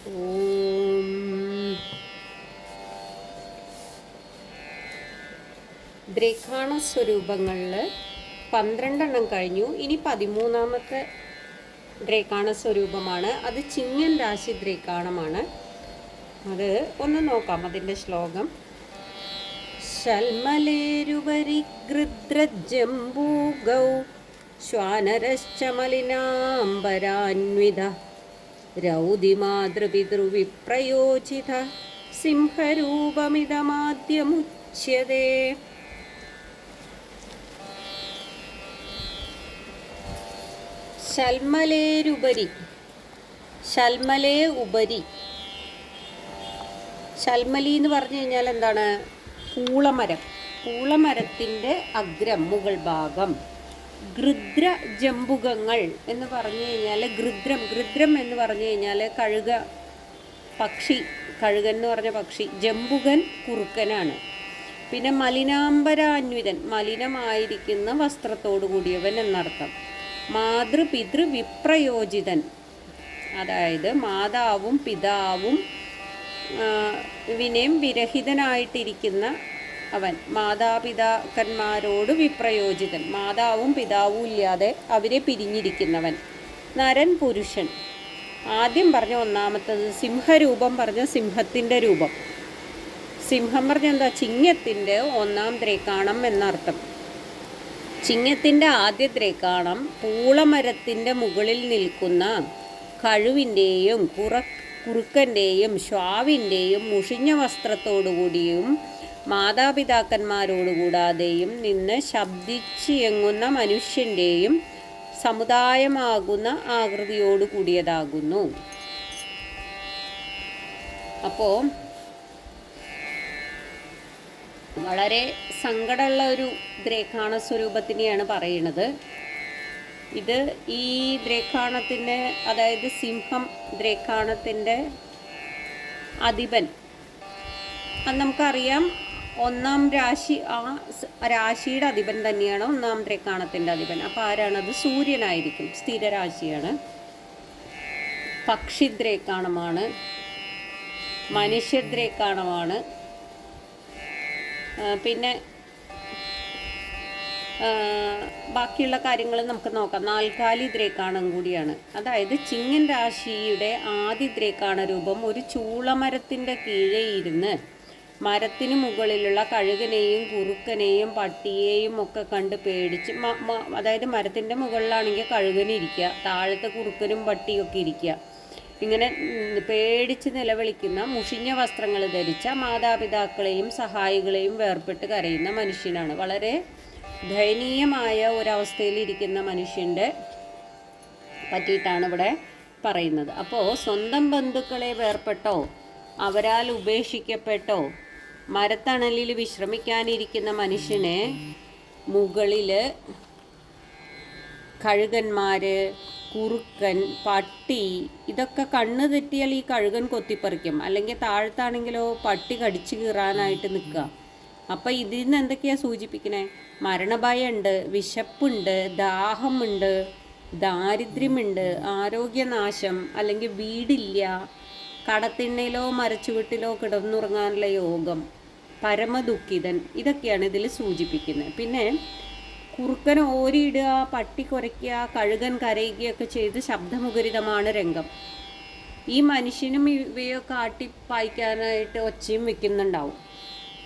ഓം ദ്രേഖാണ സ്വരൂപങ്ങളിൽ 12 കഴിഞ്ഞു. ഇനി 13ാമത്തെ ദ്രേഖാണ സ്വരൂപമാണ്. അത് ചിങ്ങൻ രാശി ദ്രേഖാണമാണ്. അത് ഒന്ന് നോക്കാം. അതിൻ്റെ ശ്ലോകം: ശൽമലേരുവരി ഗൃദ്രജംബൂഗൗ ശ്വാനരശ്ച മലിനാംബരാന്വിത രൗദിമാതൃപിതൃവിപ്രയോജിത സിംഹരൂപമിതമാദ്യമുച്യതേ. ശൽമലേരുപരി, ശൽമലേ ഉപരി. ശൽമലി എന്ന് പറഞ്ഞു കഴിഞ്ഞാൽ എന്താണ്? പൂളമരം. പൂളമരത്തിൻ്റെ അഗ്രം, മുകൾ ഭാഗം. ഗൃദ്ര ജംബുകങ്ങൾ എന്ന് പറഞ്ഞു കഴിഞ്ഞാൽ ഗൃദ്രം എന്ന് പറഞ്ഞു കഴിഞ്ഞാൽ കഴുക, പക്ഷി. കഴുകൻ എന്ന് പറഞ്ഞ പക്ഷി. ജംബുകൻ കുറുക്കനാണ്. പിന്നെ മലിനാംബരാന്വിതൻ, മലിനമായിരിക്കുന്ന വസ്ത്രത്തോടു കൂടിയവൻ എന്നർത്ഥം. മാതൃപിതൃ വിപ്രയോജിതൻ, അതായത് മാതാവും പിതാവും വിനയം വിരഹിതനായിട്ടിരിക്കുന്ന അവൻ. മാതാപിതാക്കന്മാരോട് വിപ്രയോജിതൻ, മാതാവും പിതാവും ഇല്ലാതെ അവരെ പിരിഞ്ഞിരിക്കുന്നവൻ. നരൻ, പുരുഷൻ. ആദ്യം പറഞ്ഞ ഒന്നാമത്തത് സിംഹരൂപം, പറഞ്ഞ സിംഹത്തിൻ്റെ രൂപം. സിംഹം പറഞ്ഞ എന്താ? ചിങ്ങത്തിൻ്റെ 1ാം ദ്രേഖാണം എന്നർത്ഥം. ചിങ്ങത്തിൻ്റെ ആദ്യ ദ്രേഖാണം പൂളമരത്തിൻ്റെ മുകളിൽ നിൽക്കുന്ന കഴുവിൻ്റെയും കുറുക്കൻ്റെയും ശ്വാവിൻ്റെയും മുഷിഞ്ഞ വസ്ത്രത്തോടുകൂടിയും മാതാപിതാക്കന്മാരോടുകൂടാതെയും നിന്ന് ശബ്ദിച്ചിയങ്ങുന്ന മനുഷ്യൻ്റെയും സമുദായമാകുന്ന ആകൃതിയോട് കൂടിയതാകുന്നു. അപ്പോൾ വളരെ സങ്കടമുള്ള ഒരു ദ്രേഖാണ സ്വരൂപത്തിനെയാണ് പറയുന്നത്. ഇത് ഈ ദ്രേഖാണത്തിൻ്റെ, അതായത് സിംഹം ദ്രേഖാണത്തിൻ്റെ അധിപൻ, അത് നമുക്കറിയാം 1ാം രാശി. ആ രാശിയുടെ അധിപൻ തന്നെയാണ് 1ാം ദ്രേഖാണത്തിൻ്റെ അധിപൻ. അപ്പോൾ ആരാണത്? സൂര്യനായിരിക്കും. സ്ഥിരരാശിയാണ്. പക്ഷിദ്രേഖാണമാണ്, മനുഷ്യദ്രേഖാണമാണ്. പിന്നെ ബാക്കിയുള്ള കാര്യങ്ങൾ നമുക്ക് നോക്കാം. 4 ദ്രേഖാണം കൂടിയാണ്. അതായത് ചിങ്ങൻ രാശിയുടെ ആദ്യ ദ്രേഖാണ രൂപം ഒരു ചൂളമരത്തിൻ്റെ കീഴെ ഇരുന്ന് മരത്തിന് മുകളിലുള്ള കഴുകനെയും കുറുക്കനെയും പട്ടിയെയും ഒക്കെ കണ്ട് പേടിച്ച്, അതായത് മരത്തിൻ്റെ മുകളിലാണെങ്കിൽ കഴുകനിരിക്കുക, താഴത്തെ കുറുക്കനും പട്ടിയൊക്കെ ഇരിക്കുക. ഇങ്ങനെ പേടിച്ച് നിലവിളിക്കുന്ന, മുഷിഞ്ഞ വസ്ത്രങ്ങൾ ധരിച്ച, മാതാപിതാക്കളെയും സഹായികളെയും വേർപെട്ട് കരയുന്ന മനുഷ്യനാണ്. വളരെ ദയനീയമായ ഒരവസ്ഥയിലിരിക്കുന്ന മനുഷ്യൻ്റെ പറ്റിയിട്ടാണ് ഇവിടെ പറയുന്നത്. അപ്പോൾ സ്വന്തം ബന്ധുക്കളെ വേർപെട്ടോ അവരാൽ ഉപേക്ഷിക്കപ്പെട്ടോ മരത്തണലിൽ വിശ്രമിക്കാനിരിക്കുന്ന മനുഷ്യനെ മുകളിൽ കഴുകന്മാർ, കുറുക്കൻ, പട്ടി ഇതൊക്കെ കണ്ണ് തെറ്റിയാൽ ഈ കഴുകൻ കൊത്തിപ്പറിക്കും. അല്ലെങ്കിൽ താഴത്താണെങ്കിലോ പട്ടി കടിച്ചു കീറാനായിട്ട് നിൽക്കുക. അപ്പം ഇതിൽ നിന്ന് എന്തൊക്കെയാണ് സൂചിപ്പിക്കണേ? മരണഭയമുണ്ട്, വിശപ്പുണ്ട്, ദാഹമുണ്ട്, ദാരിദ്ര്യമുണ്ട്, ആരോഗ്യനാശം, അല്ലെങ്കിൽ വീടില്ല, കടത്തിണ്ണയിലോ മരച്ചുവട്ടിലോ കിടന്നുറങ്ങാനുള്ള യോഗം, പരമദുഃഖിതൻ, ഇതൊക്കെയാണ് ഇതിൽ സൂചിപ്പിക്കുന്നത്. പിന്നെ കുറുക്കൻ ഓരിയിടുക, പട്ടി കുരയ്ക്കുക, കഴുകൻ കരയുകയൊക്കെ ചെയ്ത് ശബ്ദമുഖരിതമാണ് രംഗം. ഈ മനുഷ്യനും ഇവയൊക്കെ ആട്ടിപ്പായിക്കാനായിട്ട് ഒച്ചയും വെക്കുന്നുണ്ടാവും.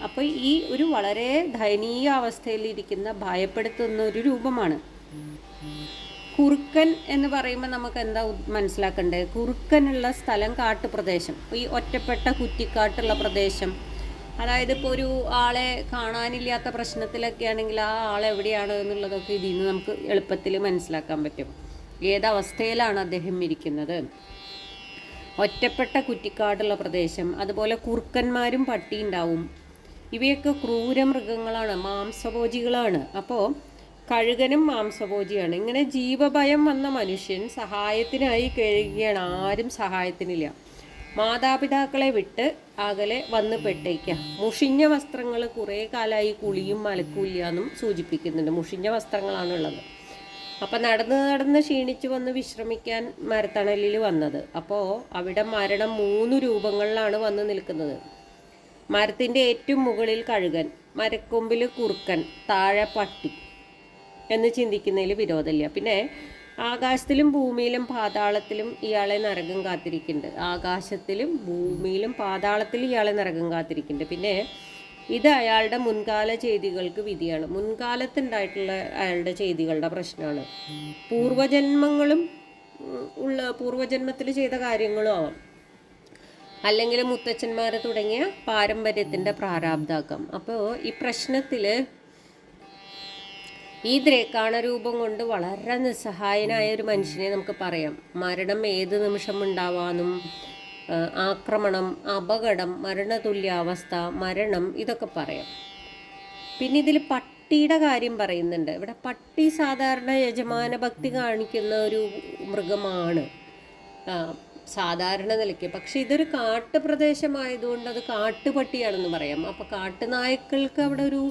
അപ്പോൾ ഈ ഒരു വളരെ ദയനീയ അവസ്ഥയിലിരിക്കുന്ന, ഭയപ്പെടുത്തുന്ന ഒരു രൂപമാണ്. കുറുക്കൻ എന്ന് പറയുമ്പോൾ നമുക്ക് എന്താ മനസ്സിലാക്കേണ്ടത്? കുറുക്കനുള്ള സ്ഥലം കാട്ടുപ്രദേശം, ഈ ഒറ്റപ്പെട്ട കുറ്റിക്കാട്ടുള്ള പ്രദേശം. അതായത് ഇപ്പോൾ ഒരു ആളെ കാണാനില്ലാത്ത പ്രശ്നത്തിലൊക്കെ ആണെങ്കിൽ ആ ആളെവിടെയാണ് എന്നുള്ളതൊക്കെ ഇതിൽ നിന്ന് നമുക്ക് എളുപ്പത്തിൽ മനസ്സിലാക്കാൻ പറ്റും. ഏതവസ്ഥയിലാണ് അദ്ദേഹം ഇരിക്കുന്നത്. ഒറ്റപ്പെട്ട കുറ്റിക്കാടുള്ള പ്രദേശം. അതുപോലെ കുറുക്കന്മാരും പട്ടി ഉണ്ടാവും. ഇവയൊക്കെ ക്രൂരമൃഗങ്ങളാണ്, മാംസഭോജികളാണ്. അപ്പോൾ കഴുകനും മാംസഭോജിയാണ്. ഇങ്ങനെ ജീവഭയം വന്ന മനുഷ്യൻ സഹായത്തിനായി കഴിയുകയാണ്. ആരും സഹായത്തിനില്ല. മാതാപിതാക്കളെ വിട്ട് അകലെ വന്ന് പെട്ടേക്കുക. മുഷിഞ്ഞ വസ്ത്രങ്ങൾ, കുറേ കാലമായി കുളിയും മലക്കൂല്ല എന്നും സൂചിപ്പിക്കുന്നുണ്ട്. മുഷിഞ്ഞ വസ്ത്രങ്ങളാണുള്ളത്. അപ്പം നടന്ന് നടന്ന് ക്ഷീണിച്ച് വന്ന് വിശ്രമിക്കാൻ മരത്തണലിൽ വന്നത്. അപ്പോൾ അവിടെ മരണം 3 രൂപങ്ങളിലാണ് വന്ന് നിൽക്കുന്നത്. മരത്തിൻ്റെ ഏറ്റവും മുകളിൽ കഴുകൻ, മരക്കൊമ്പിൽ കുറുക്കൻ, താഴെ പട്ടി എന്ന് ചിന്തിക്കുന്നതിൽ വിരോധമില്ല. പിന്നെ ആകാശത്തിലും ഭൂമിയിലും പാതാളത്തിലും ഇയാളെ നരകം കാത്തിരിക്കുന്നുണ്ട്. ആകാശത്തിലും ഭൂമിയിലും പാതാളത്തിലും ഇയാളെ നരകം കാത്തിരിക്കുന്നുണ്ട്. പിന്നെ ഇത് അയാളുടെ മുൻകാല ചെയ്തികൾക്ക് വിധിയാണ്. മുൻകാലത്തുണ്ടായിട്ടുള്ള അയാളുടെ ചെയ്തികളുടെ പ്രശ്നമാണ്. പൂർവജന്മത്തിൽ ചെയ്ത കാര്യങ്ങളും ആവാം, അല്ലെങ്കിൽ മുത്തച്ഛന്മാർ തുടങ്ങിയ പാരമ്പര്യത്തിൻ്റെ പ്രാരാബ്ധാക്കാം. അപ്പോൾ ഈ പ്രശ്നത്തിൽ ഈ ദ്രേക്കാണരൂപം കൊണ്ട് വളരെ നിസ്സഹായനായ ഒരു മനുഷ്യനെ നമുക്ക് പറയാം. മരണം ഏത് നിമിഷം ഉണ്ടാവാനും, ആക്രമണം, അപകടം, മരണതുല്യാവസ്ഥ, മരണം, ഇതൊക്കെ പറയാം. പിന്നെ ഇതിൽ പട്ടിയുടെ കാര്യം പറയുന്നുണ്ട്. ഇവിടെ പട്ടി സാധാരണ യജമാന ഭക്തി കാണിക്കുന്ന ഒരു മൃഗമാണ് സാധാരണ നിലയ്ക്ക്. പക്ഷെ ഇതൊരു കാട്ടുപ്രദേശമായതുകൊണ്ട് അത് കാട്ടുപട്ടിയാണെന്ന് പറയാം. അപ്പോൾ കാട്ടുനായ്ക്കൾക്ക് അവിടെ ഒരു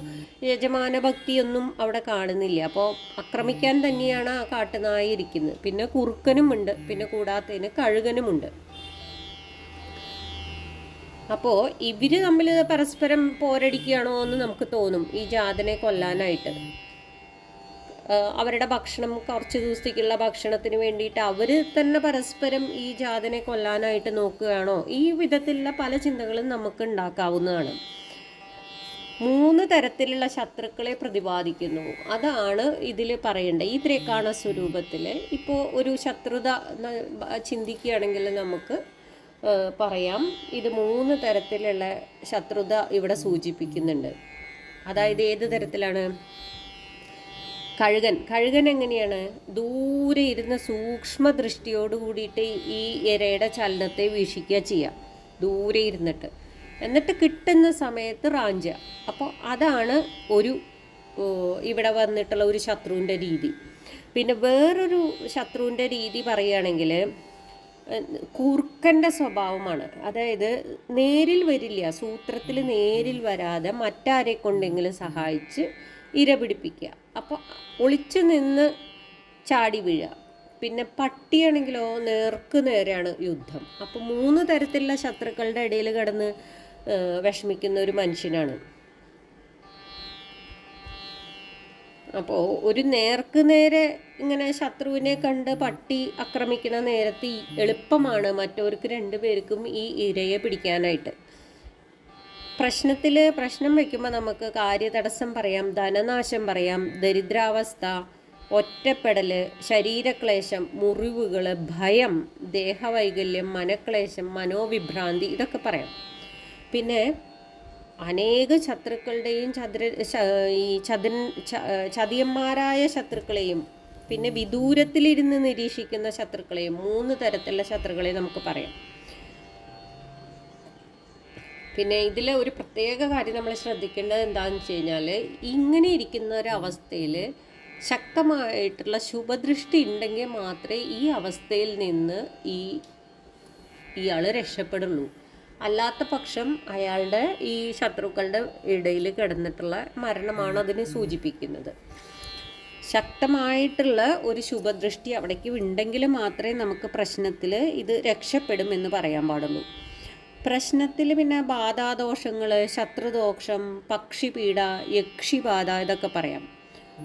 യജമാന ഭക്തിയൊന്നും അവിടെ കാണുന്നില്ല. അപ്പോൾ ആക്രമിക്കാൻ തന്നെയാണ് ആ കാട്ടുനായ ഇരിക്കുന്നത്. പിന്നെ കുറുക്കനുമുണ്ട്, പിന്നെ കൂടാത്തതിന് കഴുകനുമുണ്ട്. അപ്പോൾ ഇവർ തമ്മിൽ പരസ്പരം പോരടിക്കുകയാണോ എന്ന് നമുക്ക് തോന്നും, ഈ ജാതനെ കൊല്ലാനായിട്ട്. അവരുടെ ഭക്ഷണം, കുറച്ച് ദിവസത്തേക്കുള്ള ഭക്ഷണത്തിന് വേണ്ടിയിട്ട് അവർ തന്നെ പരസ്പരം ഈ ജാതനെ കൊല്ലാനായിട്ട് നോക്കുകയാണോ? ഈ വിധത്തിലുള്ള പല ചിന്തകളും നമുക്ക് ഉണ്ടാക്കാവുന്നതാണ്. 3 തരത്തിലുള്ള ശത്രുക്കളെ പ്രതിപാദിക്കുന്നു. അതാണ് ഇതിൽ പറയേണ്ടത്. ഈ ത്രേക്കാണ സ്വരൂപത്തിൽ ഇപ്പോൾ ഒരു ശത്രുത ചിന്തിക്കുകയാണെങ്കിൽ നമുക്ക് പറയാം, ഇത് 3 തരത്തിലുള്ള ശത്രുത ഇവിടെ സൂചിപ്പിക്കുന്നുണ്ട്. അതായത് ഏത് തരത്തിലാണ്? കഴുകൻ എങ്ങനെയാണ്? ദൂരെ ഇരുന്ന സൂക്ഷ്മ ദൃഷ്ടിയോട് കൂടിയിട്ട് ഈ ഇരയുടെ ചലനത്തെ വീക്ഷിക്കുക ചെയ്യുക, ദൂരെ ഇരുന്നിട്ട്. എന്നിട്ട് കിട്ടുന്ന സമയത്ത് റാഞ്ചുക. അപ്പോൾ അതാണ് ഇവിടെ വന്നിട്ടുള്ള ഒരു ശത്രുവിൻ്റെ രീതി. പിന്നെ വേറൊരു ശത്രുവിൻ്റെ രീതി പറയുകയാണെങ്കിൽ കുറുക്കൻ്റെ സ്വഭാവമാണ്. അതായത് നേരിൽ വരില്ല, സൂത്രത്തിൽ നേരിൽ വരാതെ മറ്റാരെ കൊണ്ടെങ്കിലും സഹായിച്ച് ഇര പിടിപ്പിക്കുക. അപ്പോൾ ഒളിച്ചു നിന്ന് ചാടി വീഴുക. പിന്നെ പട്ടിയാണെങ്കിലോ നേർക്ക് നേരെയാണ് യുദ്ധം. അപ്പോൾ 3 തരത്തിലുള്ള ശത്രുക്കളുടെ ഇടയിൽ കിടന്ന് വിഷമിക്കുന്ന ഒരു മനുഷ്യനാണ്. അപ്പോൾ ഒരു നേർക്ക് നേരെ ഇങ്ങനെ ശത്രുവിനെ കണ്ട് പട്ടി ആക്രമിക്കുന്ന നേരത്തെ എളുപ്പമാണ് മറ്റവർക്ക് 2 പേർക്കും ഈ ഇരയെ പിടിക്കാനായിട്ട്. പ്രശ്നം വയ്ക്കുമ്പോൾ നമുക്ക് കാര്യതടസ്സം പറയാം, ധനനാശം പറയാം, ദരിദ്രാവസ്ഥ, ഒറ്റപ്പെടൽ, ശരീരക്ലേശം, മുറിവുകൾ, ഭയം, ദേഹവൈകല്യം, മനക്ലേശം, മനോവിഭ്രാന്തി, ഇതൊക്കെ പറയാം. പിന്നെ അനേക ശത്രുക്കളുടെയും ചതിയന്മാരായ ശത്രുക്കളെയും പിന്നെ വിദൂരത്തിലിരുന്ന് നിരീക്ഷിക്കുന്ന ശത്രുക്കളെയും 3 തരത്തിലുള്ള ശത്രുക്കളെ നമുക്ക് പറയാം. പിന്നെ ഇതിൽ ഒരു പ്രത്യേക കാര്യം നമ്മൾ ശ്രദ്ധിക്കേണ്ടത് എന്താണെന്ന് വെച്ച് കഴിഞ്ഞാൽ, ഇങ്ങനെ ഇരിക്കുന്ന ഒരവസ്ഥയിൽ ശക്തമായിട്ടുള്ള ശുഭദൃഷ്ടി ഉണ്ടെങ്കിൽ മാത്രമേ ഈ അവസ്ഥയിൽ നിന്ന് ഇയാൾ രക്ഷപ്പെടുള്ളൂ. അല്ലാത്ത പക്ഷം അയാളുടെ ഈ ശത്രുക്കളുടെ ഇടയിൽ കിടന്നിട്ടുള്ള മരണമാണ് അതിനെ സൂചിപ്പിക്കുന്നത്. ശക്തമായിട്ടുള്ള ഒരു ശുഭദൃഷ്ടി അവിടേക്ക് ഉണ്ടെങ്കിൽ മാത്രമേ നമുക്ക് പ്രശ്നത്തിൽ ഇത് രക്ഷപ്പെടും എന്ന് പറയാൻ പാടുള്ളൂ. പ്രശ്നത്തിൽ പിന്നെ ബാധാദോഷങ്ങൾ, ശത്രുദോഷം, പക്ഷിപീഡ, യക്ഷിബാധ, ഇതൊക്കെ പറയാം.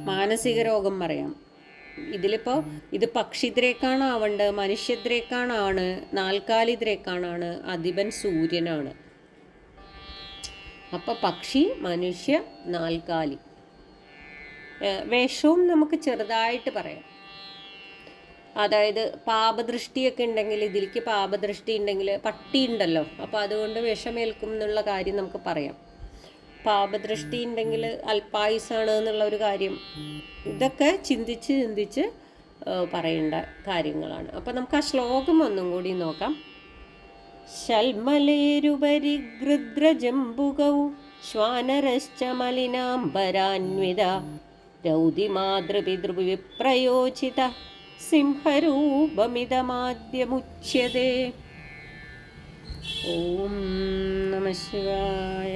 മാനസിക രോഗം പറയാം. ഇതിലിപ്പോൾ ഇത് പക്ഷിദ്രേക്കാണാവേണ്ടത്, മനുഷ്യദ്രേക്കാണാണ്, നാൽക്കാലിദ്രേക്കാണാണ്, അധിപൻ സൂര്യനാണ്. അപ്പോൾ പക്ഷി, മനുഷ്യ, നാൽക്കാലി. വേഷവും നമുക്ക് ചെറുതായിട്ട് പറയാം. അതായത് പാപദൃഷ്ടിയൊക്കെ ഉണ്ടെങ്കിൽ, ഇതിലേക്ക് പാപദൃഷ്ടി ഉണ്ടെങ്കിൽ പട്ടി ഉണ്ടല്ലോ, അപ്പോൾ അതുകൊണ്ട് വിഷമേൽക്കും എന്നുള്ള കാര്യം നമുക്ക് പറയാം. പാപദൃഷ്ടി ഉണ്ടെങ്കിൽ അല്പായുസാണ് എന്നുള്ള ഒരു കാര്യം, ഇതൊക്കെ ചിന്തിച്ച് പറയേണ്ട കാര്യങ്ങളാണ്. അപ്പോൾ നമുക്ക് ആ ശ്ലോകം ഒന്നും കൂടി നോക്കാം. ശൽമലേരുപരി ഗൃദ്രജംബുകൗ ശ്വാനരശ്ച മലിനാംബരാന്വിത രൗതിമാതൃപിതൃവിപ്രയോചിത സിംഹരൂപമിതമാദ്യമുച്യതേ. ഓം നമഃ ശിവായ.